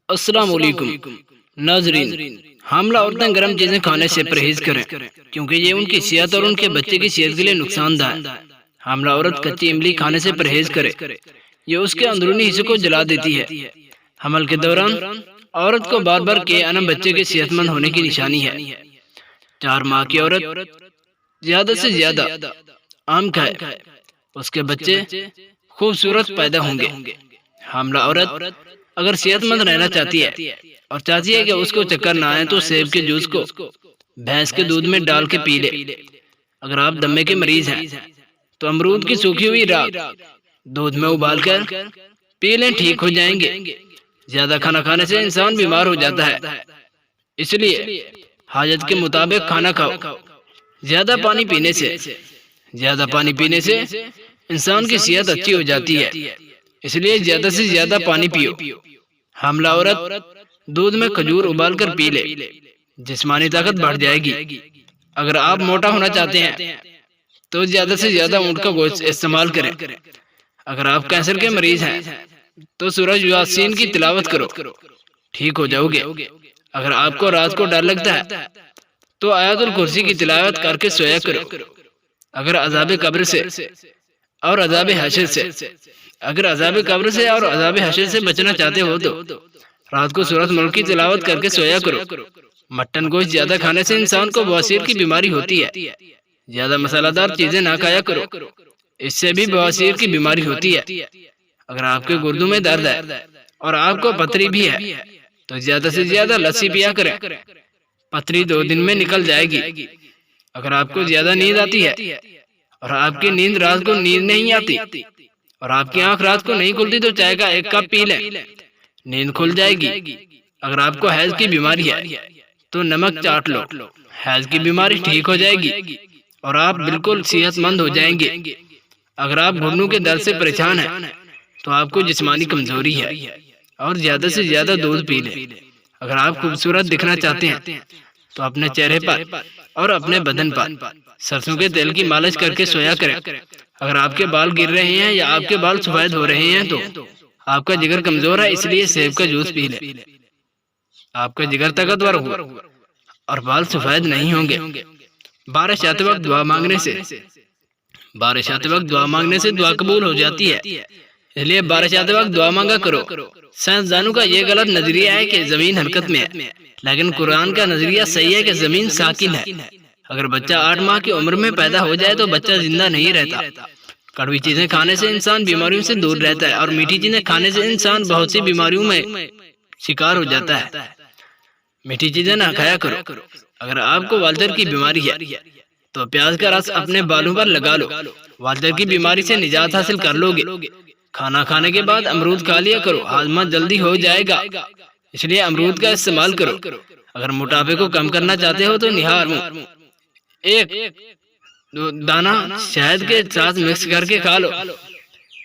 السلام علیکم ناظرین، حاملہ عورتیں گرم چیزیں کھانے سے پرہیز کریں کیونکہ یہ ان کی صحت اور ان کے بچے کی صحت کے لیے نقصان دہ ہے۔ حاملہ عورت کچی املی کھانے سے پرہیز کرے، یہ اس کے اندرونی حصے کو جلا دیتی ہے۔ حمل کے دوران عورت کو بار بار کے انم بچے کے صحت مند ہونے کی نشانی ہے۔ 4 ماہ کی عورت زیادہ سے زیادہ آم کھائے، اس کے بچے خوبصورت پیدا ہوں گے۔ حاملہ عورت اگر صحت مند رہنا چاہتی ہے اور چاہتی ہے کہ اس کو چکر نہ آئے تو سیب کے جوس کو بھینس کے دودھ میں ڈال کے پی لے۔ اگر آپ دمے کے مریض ہیں تو امرود کی سوکھی ہوئی راکھ دودھ میں ابال کر پی لیں، ٹھیک ہو جائیں گے۔ زیادہ کھانا کھانے سے انسان بیمار ہو جاتا ہے، اس لیے حاجت کے مطابق کھانا کھاؤ۔ زیادہ پانی پینے سے انسان کی صحت اچھی ہو جاتی ہے، اس لیے زیادہ سے زیادہ پانی پیو۔ حاملہ عورت دودھ میں کھجور ابال کر پی لے، جسمانی طاقت بڑھ جائے گی۔ اگر آپ موٹا ہونا چاہتے ہیں تو زیادہ سے زیادہ اونٹ کا گوشت استعمال کریں۔ اگر آپ کینسر کے مریض ہیں تو سورہ یاسین کی تلاوت کرو، ٹھیک ہو جاؤ گے۔ اگر آپ کو رات کو ڈر لگتا ہے تو آیت الکرسی کی تلاوت کر کے سویا کرو۔ اگر عذاب قبر سے اور عذاب حشر سے بچنا چاہتے ہو تو رات کو سورۃ ملک کی تلاوت کر کے سویا کرو۔ مٹن گوشت زیادہ کھانے سے انسان کو بواسیر کی بیماری ہوتی ہے۔ زیادہ مسالہ دار چیزیں نہ کھایا کرو، اس سے بھی بواسیر کی بیماری ہوتی ہے۔ اگر آپ کے گردوں میں درد ہے اور آپ کو پتھری بھی ہے تو زیادہ سے زیادہ لسی پیا کریں، پتھری 2 دن میں نکل جائے گی۔ اگر آپ کو زیادہ نیند آتی ہے اور آپ کی نیند رات کو نیند نہیں آتی اور آپ کی آنکھ رات کو نہیں کھلتی تو چائے کا 1 کپ پی لیں، نیند کھل جائے گی۔ اگر آپ کو حیض کی بیماری ہے تو نمک چاٹ لو، حیض کی بیماری ٹھیک ہو جائے گی اور آپ بالکل صحت مند ہو جائیں گے۔ اگر آپ گھٹنوں کے درد سے پریشان ہیں تو آپ کو جسمانی کمزوری ہے اور زیادہ سے زیادہ دودھ پی لیں۔ اگر آپ خوبصورت دکھنا چاہتے ہیں تو اپنے چہرے پر اور اپنے بدن پر سرسوں کے تیل کی مالش کر کے سویا کریں۔ اگر آپ کے بال گر رہے ہیں یا آپ کے بال سفید ہو رہے ہیں تو آپ کا جگر کمزور ہے، اس لیے سیب کا جوس پی لیں۔ آپ کا جگر طاقتور ہو اور بال سفید نہیں ہوں گے۔ بارش آتے وقت دعا مانگنے سے دعا قبول ہو جاتی ہے، اس لیے بارش آتے وقت دعا مانگا کرو۔ سائنسدانوں کا یہ غلط نظریہ ہے کہ زمین حرکت میں ہے، لیکن قرآن کا نظریہ صحیح ہے کہ زمین ساکن ہے۔ اگر بچہ 8 ماہ کی عمر میں پیدا ہو جائے تو بچہ زندہ نہیں رہتا۔ کڑوی چیزیں کھانے سے انسان بیماریوں سے دور رہتا ہے اور میٹھی چیزیں کھانے سے انسان بہت سی بیماریوں میں شکار ہو جاتا ہے۔ میٹھی چیزیں نہ کھایا کرو۔ اگر آپ کو والدر کی بیماری ہے تو پیاز کا رس اپنے بالوں پر لگا لو، والدر کی بیماری سے نجات حاصل کر لو گے۔ کھانا کھانے کے بعد امرود کھا لیا کرو، ہاضمہ جلدی ہو جائے گا، اس لیے امرود کا استعمال کرو۔ اگر موٹاپے کو کم کرنا چاہتے ہو تو نہار منہ 1 دانہ شہد کے ساتھ مکس کر کے کھا لو،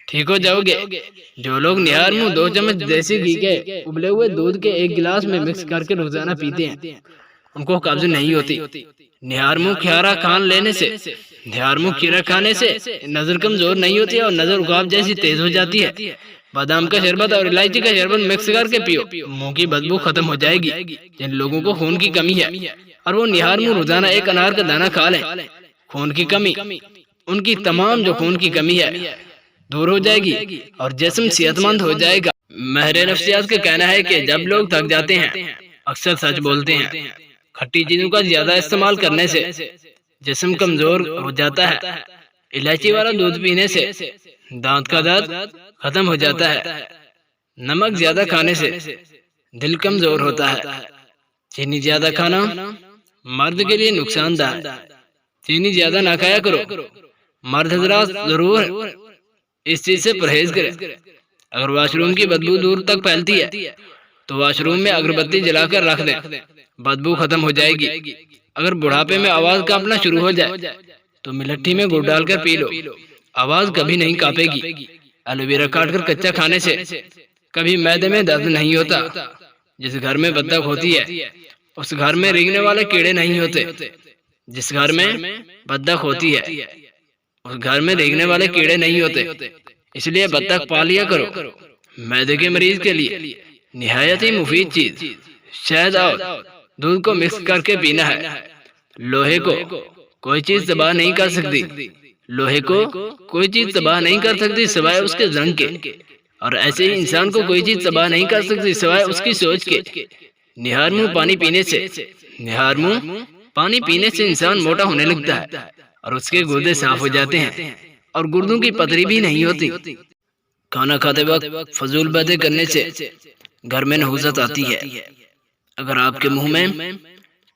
ٹھیک ہو جاؤ گے۔ جو لوگ نہار منہ 2 چمچ دیسی گھی کے ابلے ہوئے دودھ کے 1 گلاس میں مکس کر کے روزانہ پیتے ہیں ان کو قبض نہیں ہوتی۔ نہار منہ کھیرا کھانے سے نظر کمزور نہیں ہوتی اور نظر عقاب جیسی تیز ہو جاتی ہے۔ بادام کا شربت اور الائچی کا شربت مکس کر کے پیو، منہ کی بدبو ختم ہو جائے گی۔ جن لوگوں کو خون کی کمی ہے اور وہ نہار منہ روزانہ 1 انار کا دانہ کھا لیں، خون کی کمی، ان کی تمام جو خون کی کمی ہے دور ہو جائے گی اور جسم صحت مند ہو جائے گا۔ ماہر نفسیات کا کہنا ہے کہ جب لوگ تھک جاتے ہیں اکثر سچ بولتے ہیں۔ کھٹی چیزوں کا زیادہ استعمال کرنے سے جسم کمزور ہو جاتا ہے۔ الائچی والا دودھ پینے سے دانت کا درد ختم ہو جاتا ہے۔ نمک زیادہ کھانے سے دل کمزور ہوتا ہے۔ چینی زیادہ کھانا مرد کے لیے نقصان دہ ہے، چینی زیادہ نہ کھایا کرو۔ مرد حضرات ضرور اس چیز سے پرہیز کریں۔ اگر واش روم کی بدبو دور تک پھیلتی ہے تو واش روم میں اگربتی جلا کر رکھ دیں، بدبو ختم ہو جائے گی۔ اگر بڑھاپے میں آواز کانپنا شروع ہو جائے تو ملٹھی میں گڑ ڈال کر پی لو، آواز کبھی نہیں کانپے گی۔ ایلو ویرا کاٹ کر کچا کھانے سے کبھی معدے میں درد نہیں ہوتا۔ جس گھر میں بطخ ہوتی ہے اس گھر میں رینگنے والے کیڑے نہیں ہوتے۔ جس گھر میں بطخ ہوتی ہے اس گھر میں رینگنے والے کیڑے نہیں ہوتے، اس لیے بطخ پال لیا کرو۔ معدے کے مریض کے لیے نہایت ہی مفید چیز شہد اور دودھ کو مکس کر کے پینا ہے۔ لوہے کو کوئی چیز تباہ نہیں کر سکتی، لوہے کو کوئی چیز تباہ نہیں کر سکتی سوائے اس کے زنگ کے، اور ایسے ہی انسان کو کوئی چیز تباہ نہیں کر سکتی سوائے اس کی سوچ کے۔ نہار منہ پانی پینے سے، نہار منہ پانی پینے سے انسان موٹا ہونے لگتا ہے اور اس کے گردے صاف ہو جاتے ہیں اور گردوں کی پتھری بھی نہیں ہوتی۔ کھانا کھاتے وقت فضول باتیں کرنے سے گھر میں نحوست آتی ہے۔ اگر آپ کے منہ میں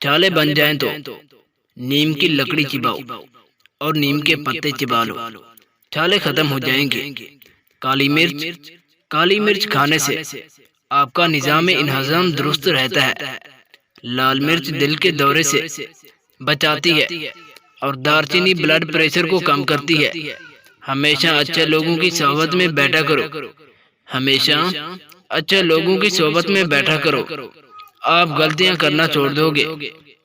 چھالے بن جائیں تو نیم کی لکڑی چباؤ اور نیم کے پتے چبا لو، چھالے ختم ہو جائیں گے۔ کالی مرچ کھانے سے آپ کا نظام انہضام درست رہتا ہے۔ لال مرچ دل کے دورے سے بچاتی ہے اور دارچینی بلڈ پریشر کو کم کرتی ہے۔ ہمیشہ اچھے لوگوں کی صحبت میں بیٹھا کرو، ہمیشہ اچھے لوگوں کی صحبت میں بیٹھا کرو، آپ غلطیاں کرنا چھوڑ دو گے۔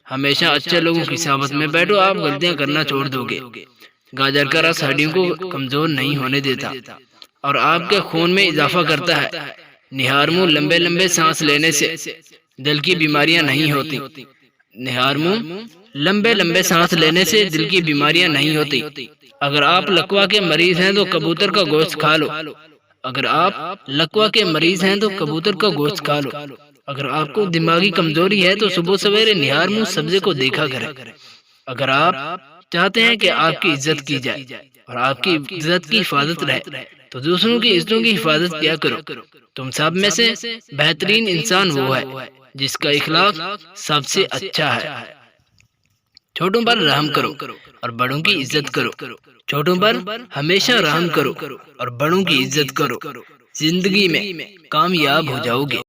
ہمیشہ اچھے لوگوں کی صحبت میں بیٹھو، آپ غلطیاں کرنا چھوڑ دو گے۔ گاجر کا رس ہڈیوں کو کمزور نہیں ہونے دیتا اور آپ کے خون میں اضافہ کرتا ہے۔ نہار منہ لمبے لمبے سانس لینے سے دل کی بیماریاں نہیں ہوتی۔ نہار منہ لمبے لمبے سانس لینے سے دل کی بیماریاں نہیں ہوتی۔ اگر آپ لکوا کے مریض ہیں تو کبوتر کا گوشت کھا لو، اگر آپ لکوا کے مریض ہیں تو کبوتر کا گوشت کھا لو۔ اگر آپ کو دماغی کمزوری ہے تو صبح سویرے نہار منہ سبزے کو دیکھا کریں۔ اگر آپ چاہتے ہیں کہ آپ کی عزت کی جائے اور آپ کی عزت کی حفاظت رہے تو دوسروں کی عزتوں کی حفاظت کیا کرو۔ تم سب میں سے بہترین انسان وہ ہے جس کا اخلاق سب سے اچھا ہے۔ چھوٹوں پر رحم کرو اور بڑوں کی عزت کرو، چھوٹوں پر ہمیشہ رحم کرو اور بڑوں کی عزت کرو، زندگی میں کامیاب ہو جاؤ گے۔